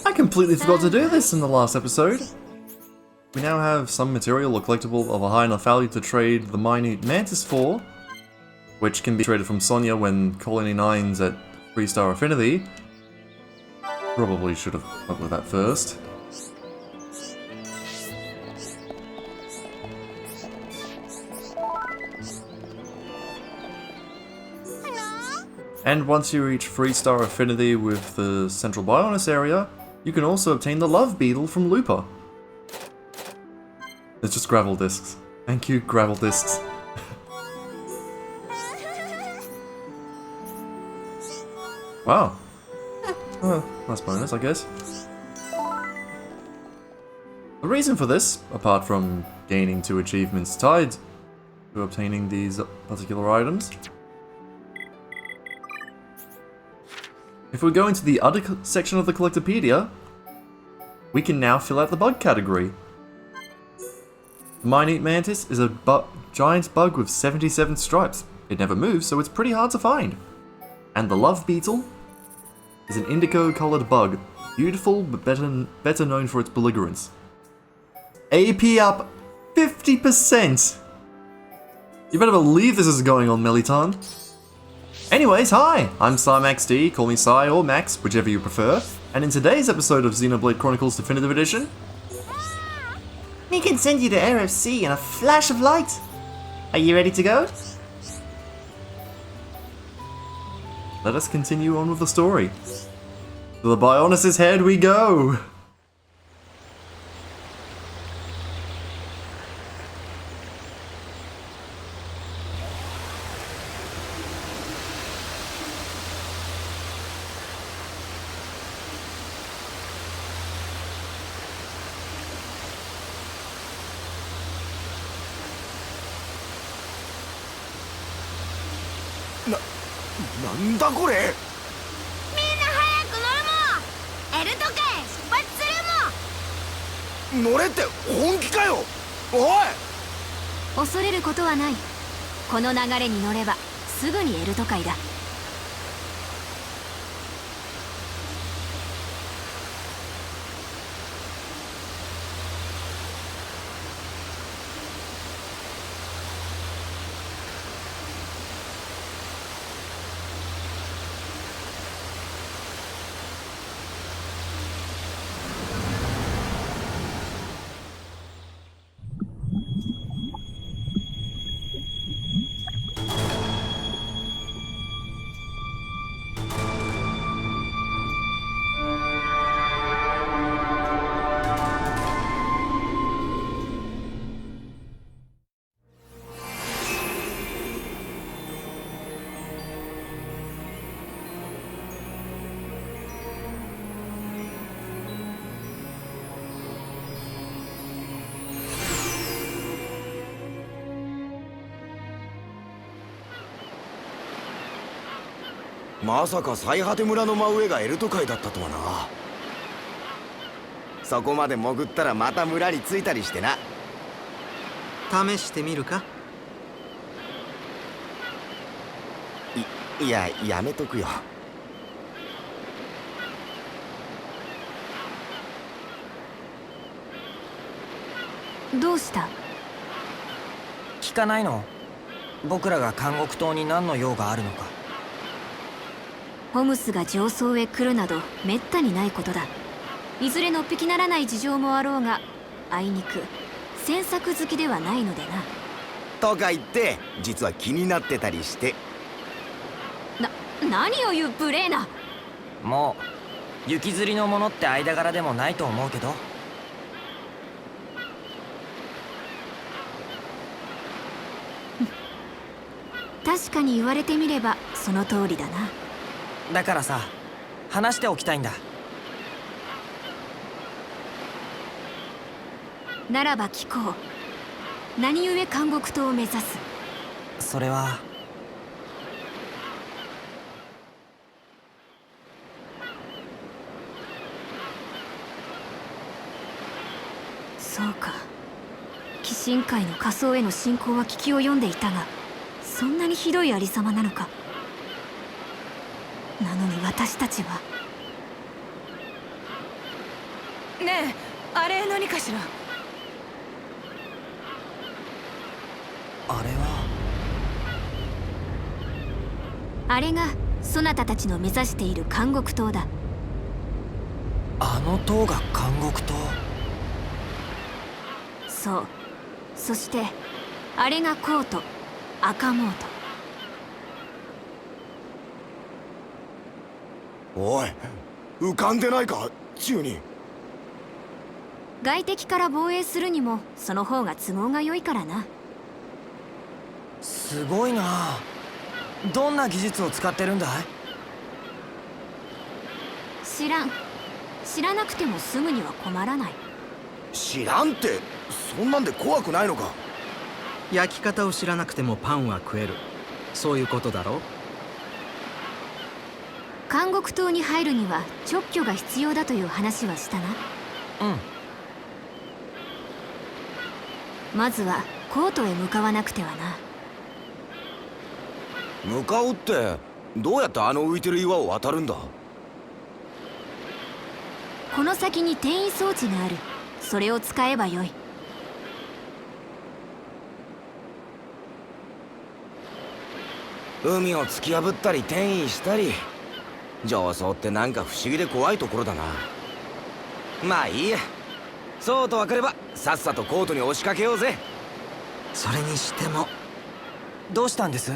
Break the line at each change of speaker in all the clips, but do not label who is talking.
I completely forgot to do this in the last episode. We now have some material or collectible of a high enough value to trade the minute mantis for, which can be traded from Sonia when Colony 9's at 3-star affinity. Probably should have come up with that first. And once you reach 3-star affinity with the central Bionis area, you can also obtain the Love Beetle from Looper. It's just gravel discs. Thank you, gravel discs. Wow. Nice bonus, I guess. The reason for this, apart from gaining 2 achievements tied to obtaining these particular items, if we go into the other section of the Collectopedia, we can now fill out the bug category. The Minute Mantis is a giant bug with 77 stripes. It never moves, so it's pretty hard to find. And the Love Beetle is an indigo-coloured bug, beautiful but better known for its belligerence. AP up 50%! You better believe this is going on, Melitan. Anyways, hi! I'm SciMaxD, call me Sci or Max, whichever you prefer, and in today's episode of Xenoblade Chronicles Definitive Edition, we can send you to RFC in a flash of light! Are you ready to go? Let us continue on with the story. To the Bionis' head we go!
なんだこれ。
みんな早く乗るもん。エルト家へ出発するもん。
乗れって本気かよ。おい。
恐れることはない。この流れに乗ればすぐにエルト界だ。
まさか最果て村の真上がエルト海だったとはな。そこまで潜ったらまた村に着いたりしてな。
試してみるか。
いや、やめとくよ。
どうした？
聞かないの？僕らが監獄島に何の用があるのか。
ホムスが上層へ来るなどめったにないことだ。いずれのっぴきならない事情もあろうが、あいにく詮索好きではないのでな。
とか言って実は気になってたりして。
何を言う無礼な。
もう雪吊りのものって間柄でもないと思うけど。
確かに言われてみればその通りだな。
だからさ、話しておきたいんだ。
ならば聞こう。何故監獄島を目指す？
それは
そうか。鬼神界の仮想への侵攻は聞き及んでいたが、そんなにひどいありさまなのか。なのに私たちは。ねえ、あれ何かしら。
あれは
あれがそなたたちの目指している監獄島だ。
あの塔が監獄島。
そう。そしてあれがコート、赤モート。
おい浮かんでないか中に。
外敵から防衛するにもその方が都合が良いからな。
すごいな。どんな技術を使ってるんだい？
知らん。知らなくてもすぐには困らない。
知らんって、そんなんで怖くないのか。
焼き方を知らなくてもパンは食える、そういうことだろ。
監獄島に入るには勅許が必要だという話はしたな。まずはコートへ向かわなくてはな。
向かうってどうやってあの浮いてる岩を渡るんだ。
この先に転移装置がある。それを使えばよい。
海を突き破ったり転移したり、上層ってなんか不思議で怖いところだな。まあいいや。そうと分かればさっさとコートに押しかけようぜ。
それにしても
どうしたんです？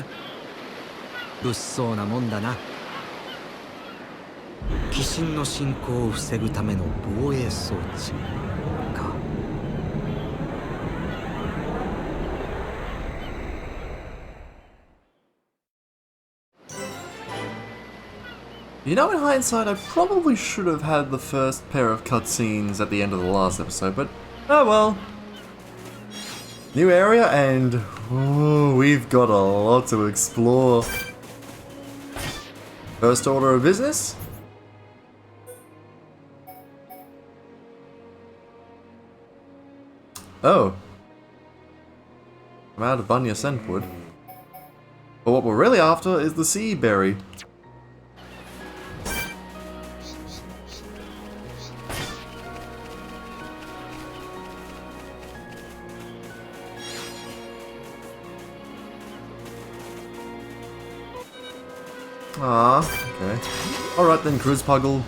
物騒なもんだな。鬼神の侵攻を防ぐための防衛装置か。
You know, in hindsight, I probably should have had the first pair of cutscenes at the end of the last episode, but oh well. New area, and ooh, we've got a lot to explore. First order of business? Oh. I'm out of Bunya Scentwood. But what we're really after is the sea berry. Ah, okay. Alright then, Cruise Puggle.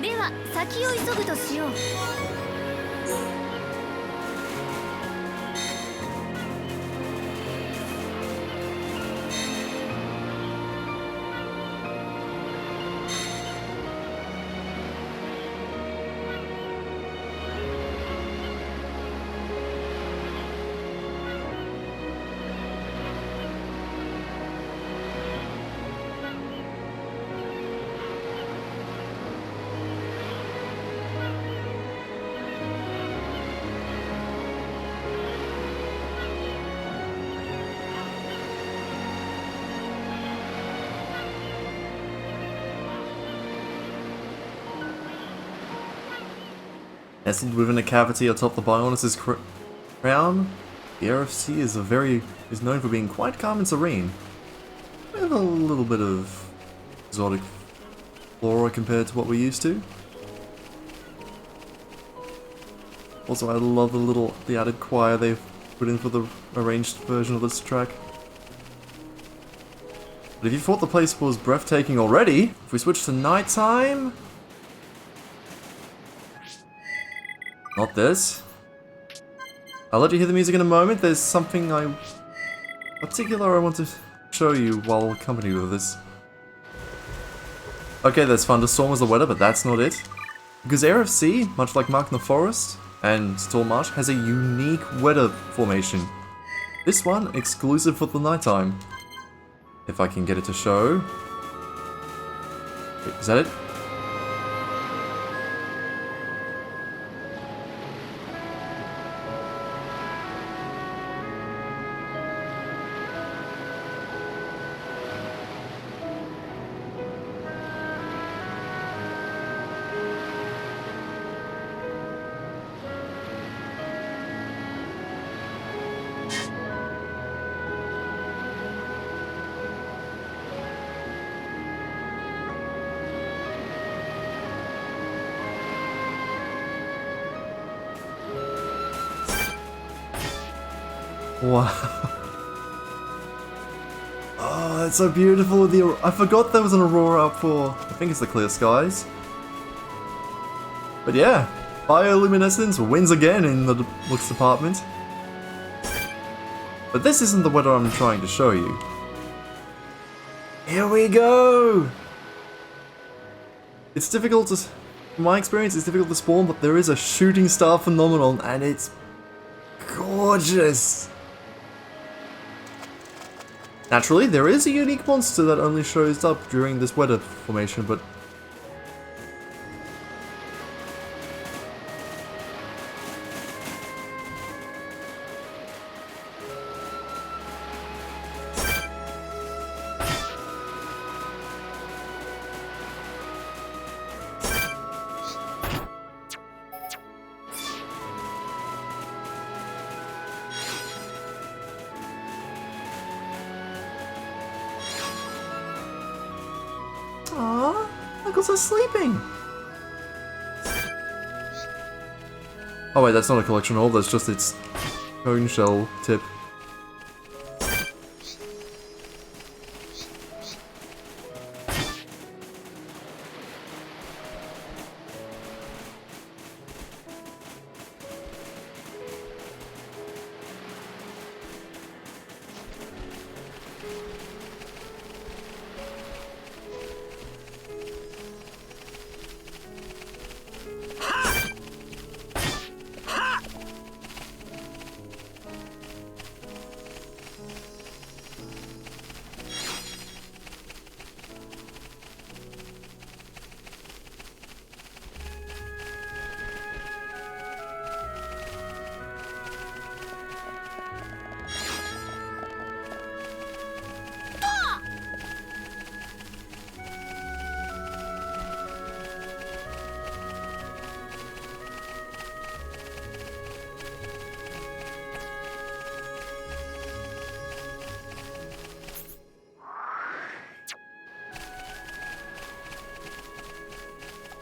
では先を急ぐとしよう。
Nestled within a cavity atop the Bionis' crown, the Eryth Sea is known for being quite calm and serene, with a little bit of exotic flora compared to what we're used to. Also, I love the added choir they've put in for the arranged version of this track. But if you thought the place was breathtaking already, if we switch to nighttime. Not this. I'll let you hear the music in a moment. There's something particular I want to show you while accompanied with this. Okay, there's thunderstorm as the weather, but that's not it. Because Eryth Sea, much like Mark in the Forest and Storm Marsh, has a unique weather formation. This one exclusive for the nighttime. If I can get it to show. Wait, is that it? Wow. Oh, it's so beautiful. I forgot there was an aurora up for, I think it's the clear skies. But yeah, bioluminescence wins again in the looks department. But this isn't the weather I'm trying to show you. Here we go! It's difficult to, from my experience, it's difficult to spawn, but there is a shooting star phenomenon, and it's gorgeous! Naturally, there is a unique monster that only shows up during this weather formation, but aww, Knuckles is sleeping! Oh wait, that's not a collection orb, that's just its cone shell tip.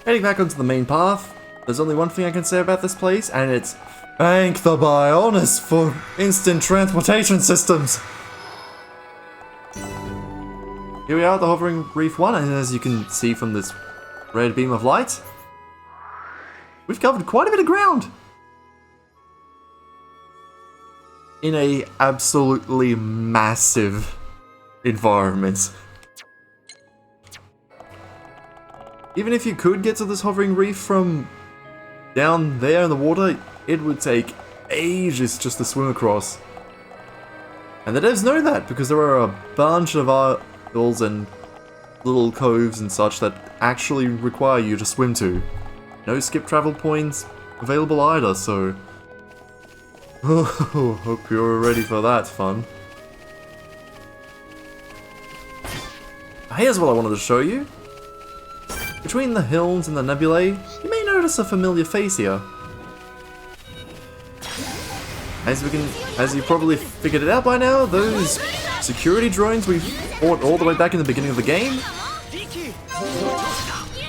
Heading back onto the main path, there's only one thing I can say about this place, and it's thank the Bionis for instant transportation systems! Here we are at the hovering Reef 1, and as you can see from this red beam of light, we've covered quite a bit of ground! In a absolutely massive environment. Even if you could get to this hovering reef from down there in the water, it would take ages just to swim across. And the devs know that, because there are a bunch of isles and little coves and such that actually require you to swim to. No skip travel points available either, so... Oh, hope you're ready for that fun. Here's what I wanted to show you. Between the hills and the nebulae, you may notice a familiar face here. As you probably figured it out by now, those security drones we fought all the way back in the beginning of the game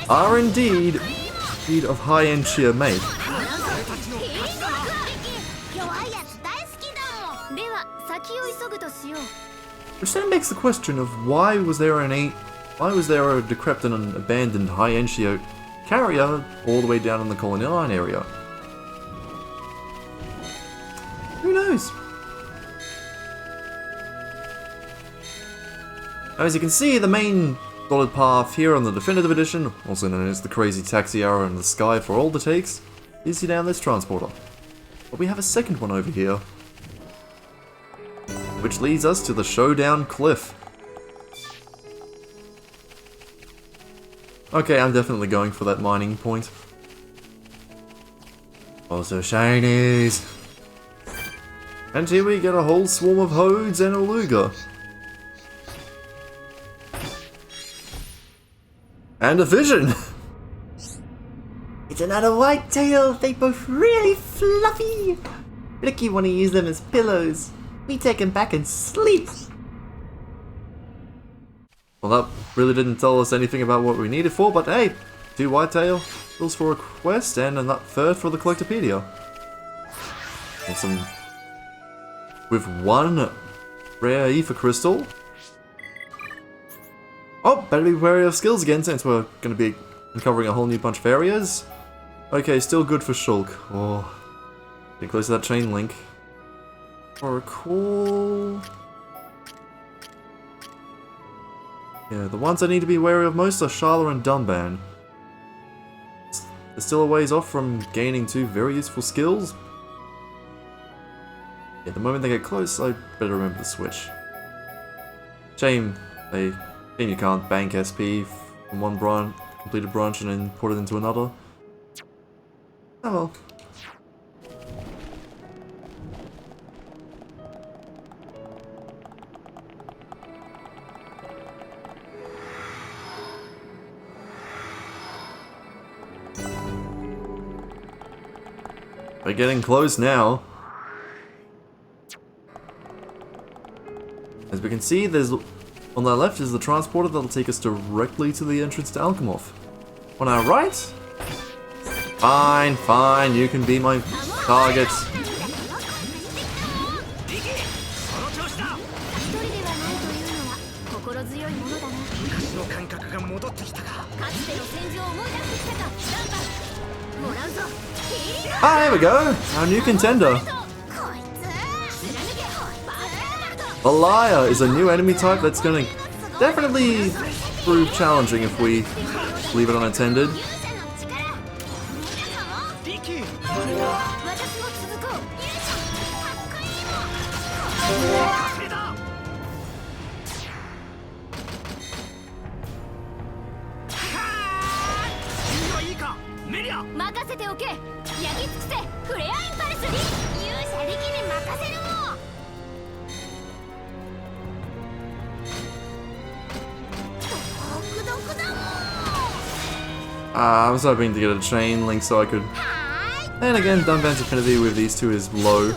are indeed of high-end sheer make. Which then begs the question of why was there a decrepit and abandoned high-end sheer carrier all the way down in the Colony Line area? Who knows? As you can see, the main dotted path here on the Definitive Edition, also known as the Crazy Taxi Arrow in the Sky for all the takes, leads you down this transporter. But we have a second one over here, which leads us to the Showdown Cliff. Okay, I'm definitely going for that mining point. Also shinies! And here we get a whole swarm of Hodes and a Luger. And a Vision! It's another whitetail! They both really fluffy! Ricky wanna use them as pillows. We take them back and sleep! Well, that really didn't tell us anything about what we needed for, but hey, 2 whitetail, bills for a quest, and a third for the Collectopedia. And some with 1 rare ether crystal. Oh, better be wary of skills again since we're going to be uncovering a whole new bunch of areas. Okay, still good for Shulk. Oh, get close to that chain link. For a call. Yeah, the ones I need to be wary of most are Sharla and Dunban. They're still a ways off from gaining 2 very useful skills. Yeah, the moment they get close, I better remember to switch. Shame you can't bank SP from one completed branch and then put it into another. Oh well. We're getting close now. As we can see, there's on our left is the transporter that'll take us directly to the entrance to Alchemoth. On our right? Fine, fine, you can be my target. Ah, there we go! Our new contender! Latael is a new enemy type that's gonna definitely prove challenging if we leave it unattended. I was hoping to get a chain link so I could... And again, Dunban's affinity with these two is low.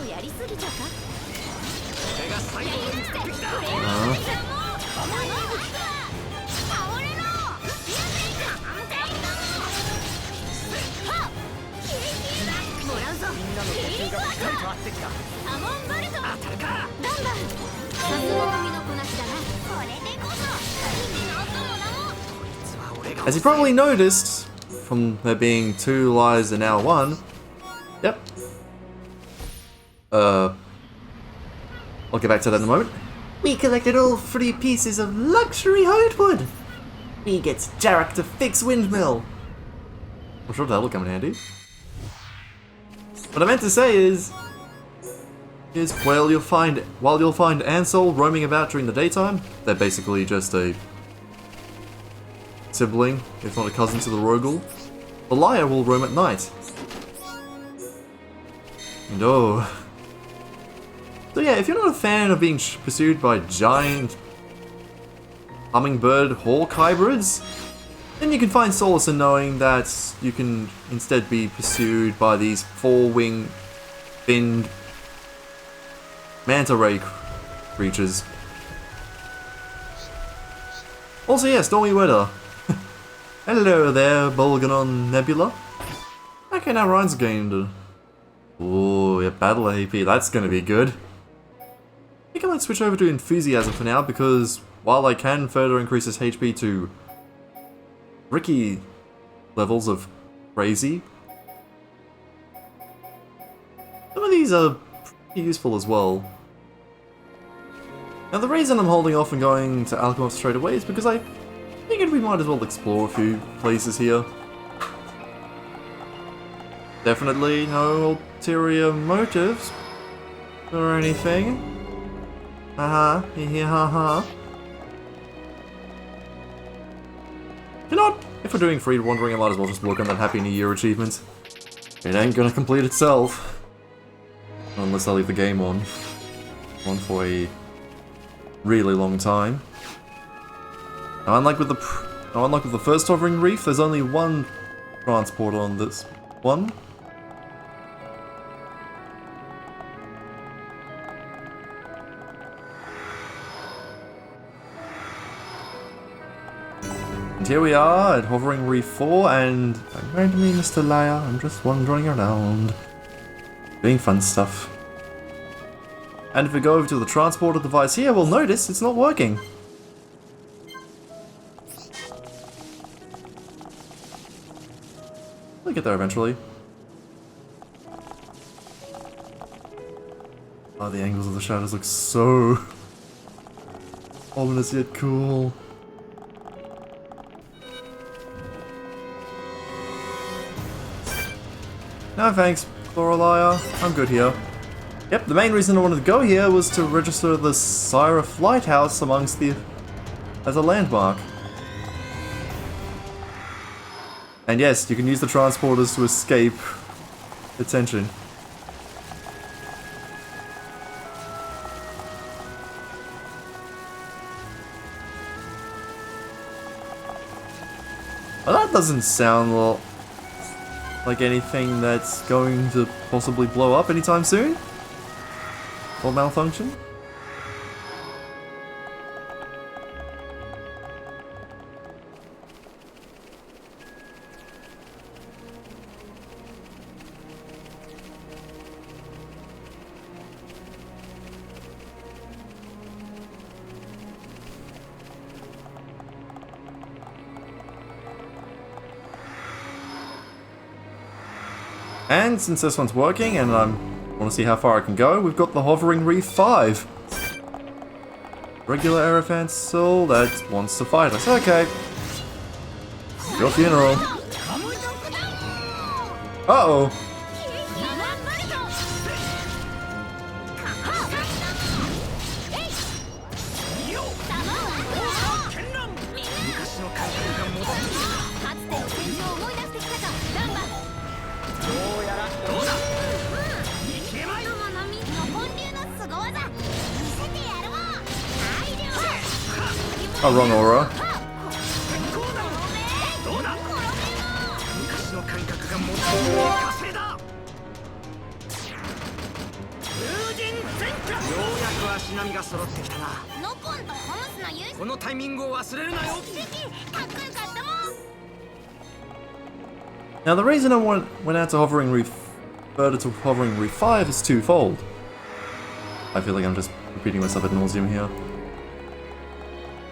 As you probably noticed, from there being 2 lives and now 1, yep. I'll get back to that in a moment. We collected all 3 pieces of luxury hardwood. We get Jarek to fix windmill. I'm sure that'll come in handy. What I meant to say is while you'll find Ansel roaming about during the daytime, they're basically just a sibling, if not a cousin to the Rogel. The Latael will roam at night. No. So yeah, if you're not a fan of being pursued by giant hummingbird hawk hybrids, then you can find solace in knowing that you can instead be pursued by these 4-winged, finned manta ray creatures. Also, yeah, stormy weather. Hello there, Bolganon Nebula. Okay, now Ryan's gained. Ooh, yeah, battle AP, that's gonna be good. I think I might switch over to Enthusiasm for now because while I can further increase his HP to Ricky levels of crazy, some of these are pretty useful as well. Now the reason I'm holding off and going to Alchemoth straight away is because I figured we might as well explore a few places here. Definitely no ulterior motives or anything. Haha, haha. You know what? If we're doing free wandering, I might as well just work on that Happy New Year achievement. It ain't gonna complete itself. Unless I leave the game on for a really long time. Now, unlike with the first hovering reef, there's only 1 transport on this one. And here we are at Hovering Reef 4, and I'm going to meet Mr. Leia. I'm just wandering around, doing fun stuff. And if we go over to the transporter device here, we'll notice it's not working. We'll get there eventually. Oh, the angles of the shadows look so ominous yet cool. No thanks, Lorelei. I'm good here. Yep, the main reason I wanted to go here was to register the Syrath Lighthouse amongst the... as a landmark. And yes, you can use the transporters to escape attention. Well, that doesn't sound like anything that's going to possibly blow up anytime soon. Or malfunction. And since this one's working and I want to see how far I can go, we've got the Hovering Reef 5. Regular Eryth soul that wants to fight us. Okay. Your funeral. Uh-oh. Oh, wrong aura. Now the reason I went out to Hovering Reef further to Hovering Reef 5 is twofold. I feel like I'm just repeating myself ad nauseum here.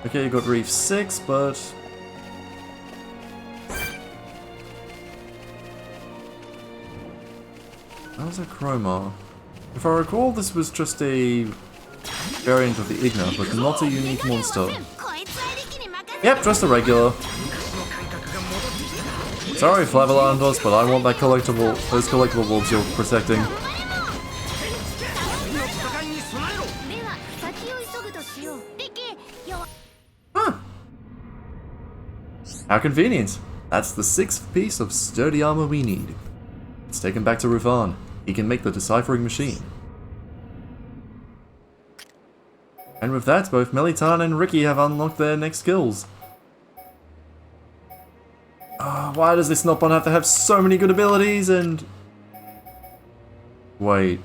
Okay, you got Reef 6, but... That was a Chroma. If I recall, this was just a variant of the Igna, but not a unique monster. Yep, just a regular. Sorry, Flavalandos, but I want that collectible, those collectible orbs you're protecting. Huh. How convenient. That's the 6th piece of sturdy armor we need. Let's take him back to Rufan. He can make the deciphering machine. And with that, both Melitan and Ricky have unlocked their next skills. Why does this Nopon have to have so many good abilities and... Wait.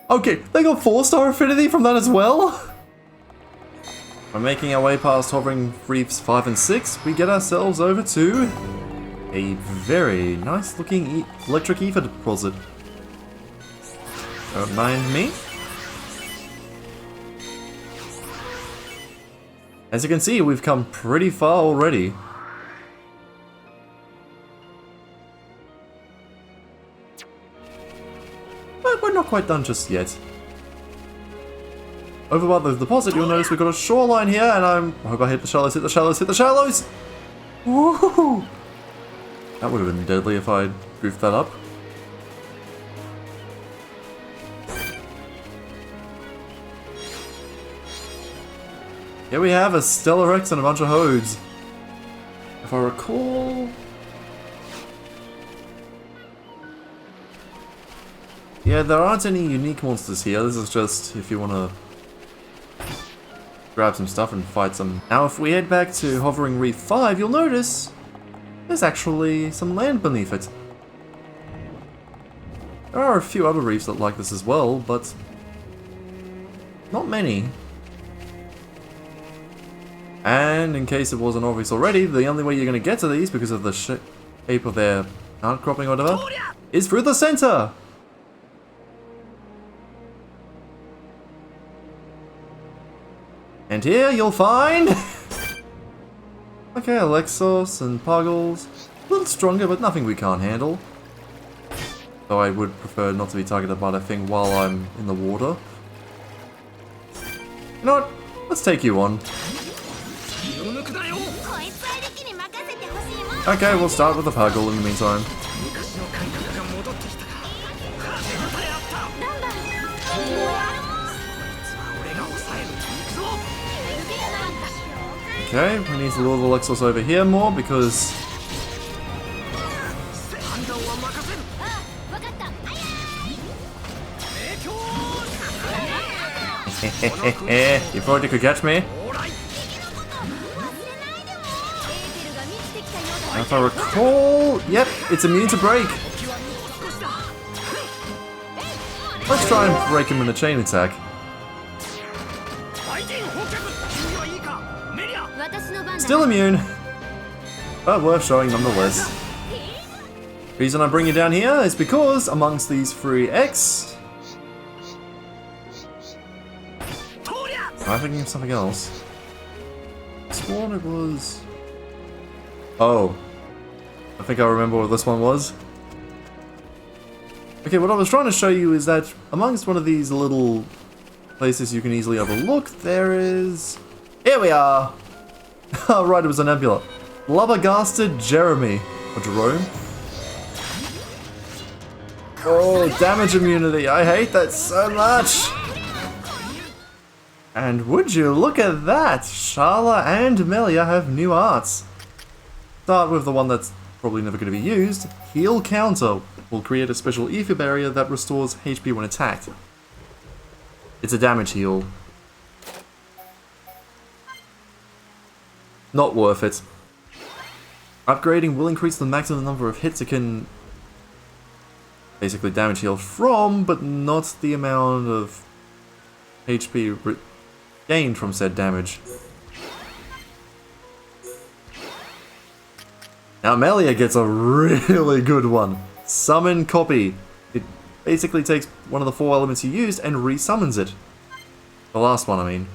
Okay, they got 4-star affinity from that as well? By making our way past Hovering Reefs 5 and 6, we get ourselves over to a very nice looking electric ether deposit. Don't mind me. As you can see, we've come pretty far already. But we're not quite done just yet. Over by the deposit, you'll notice we've got a shoreline here, and I hope I hit the shallows, hit the shallows, hit the shallows! Woohoo! That would have been deadly if I goofed that up. Here we have a Stellar X and a bunch of Hodes. If I recall... Yeah, there aren't any unique monsters here. This is just if you want to grab some stuff and fight some. Now if we head back to Hovering Reef 5, you'll notice there's actually some land beneath it. There are a few other reefs that like this as well, but not many. And in case it wasn't obvious already, the only way you're going to get to these, because of the shape of their outcropping or whatever, is through the center! And here you'll find... okay, Alexos and Puggles. A little stronger, but nothing we can't handle. Though I would prefer not to be targeted by that thing while I'm in the water. You know what? Let's take you on. Okay, we'll start with the Puggle in the meantime. Okay, we need to lure the Alexos over here more because... you thought you could catch me? If I recall... yep, it's immune to break. Let's try and break him in a chain attack. Still immune, but worth showing nonetheless. Reason I bring you down here is because amongst these three X... am I thinking of something else? I sworn it was... oh. I think I remember what this one was. Okay, what I was trying to show you is that amongst one of these little places you can easily overlook, there is... here we are! Oh right, it was a nebula. Blubbergasted Jeremy. Or Jerome. Oh, damage immunity. I hate that so much! And would you look at that! Sharla and Melia have new arts. Start with the one that's probably never going to be used. Heal Counter will create a special ether barrier that restores HP when attacked. It's a damage heal. Not worth it. Upgrading will increase the maximum number of hits it can basically damage heal from, but not the amount of HP gained from said damage. Now Melia gets a really good one. Summon Copy. It basically takes one of the 4 elements you used and resummons it. The last one, I mean.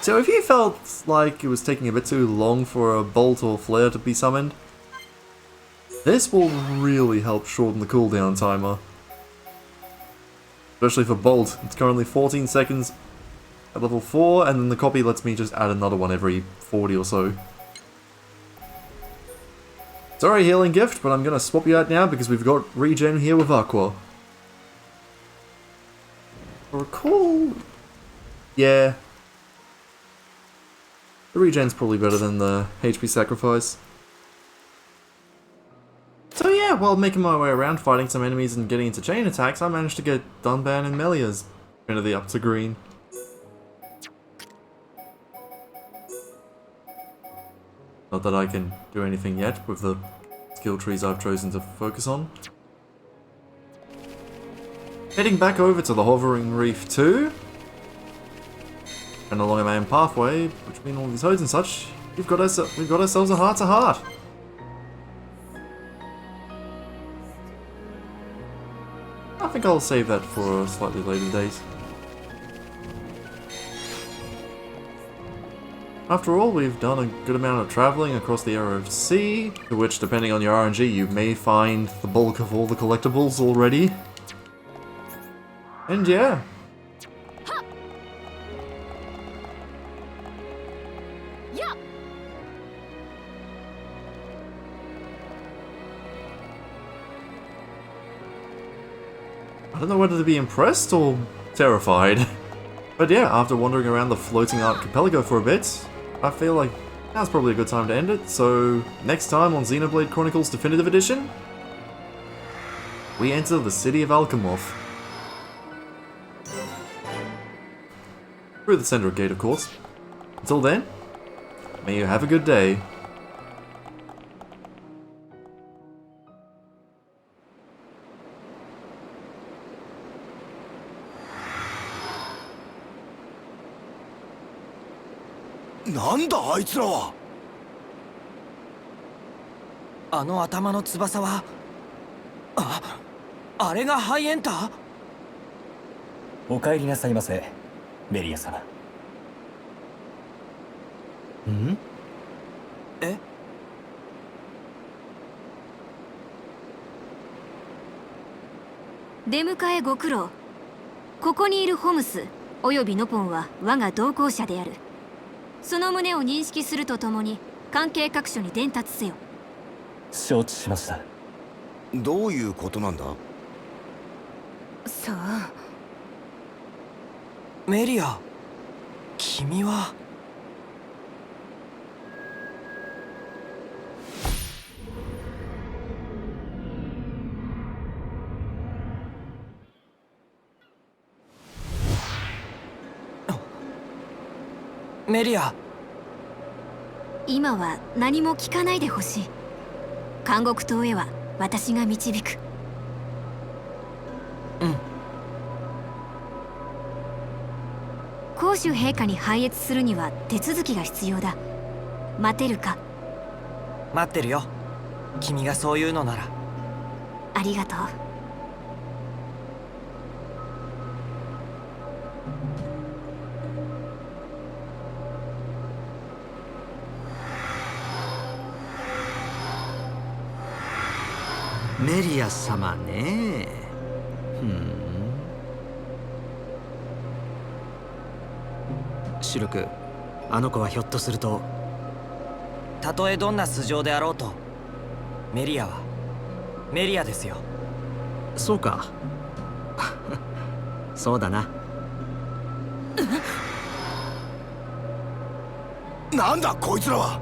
So if you felt like it was taking a bit too long for a Bolt or Flare to be summoned, this will really help shorten the cooldown timer. Especially for Bolt, it's currently 14 seconds at level 4, and then the Copy lets me just add another one every 40 or so. Sorry, Healing Gift, but I'm gonna swap you out now because we've got regen here with Aqua. Recall... yeah. The regen's probably better than the HP sacrifice. So yeah, while making my way around fighting some enemies and getting into chain attacks, I managed to get Dunban and Melia's Trinity up to green. Not that I can do anything yet with the skill trees I've chosen to focus on. Heading back over to the Hovering Reef 2. And along a main pathway between all these hodes and such, we've got ourselves a heart-to-heart. I think I'll save that for a slightly later date. After all, we've done a good amount of travelling across the area of sea, to which, depending on your RNG, you may find the bulk of all the collectibles already. And yeah. I don't know whether to be impressed or terrified. But yeah, after wandering around the floating archipelago for a bit, I feel like now's probably a good time to end it. So next time on Xenoblade Chronicles Definitive Edition, we enter the city of Alchemoth. Through the Central Gate, of course. Until then, may you have a good day.
なんだあいつらは。
あの頭の翼は、あれがハイエンター？
お帰りなさいませ。メリア様。
ん？
え？
出迎えご苦労。ここにいるホムスおよびノポンは我が同行者である。その旨を認識するとともに関係各所に伝達せよ。
承知しました。
どういうことなんだ？
さあ。
メリア、君は。メリア、
今は何も聞かないでほしい。監獄島へは私が導く。
うん。
公主陛下に拝謁するには手続きが必要だ。待てるか？
待ってるよ。君がそう言うのなら。
ありがとう。
メリア様ね。シルク、あの子はひょっとすると。
たとえどんな素性であろうと、メリアはメリアですよ。
そうか。そうだな。
なんだこいつらは。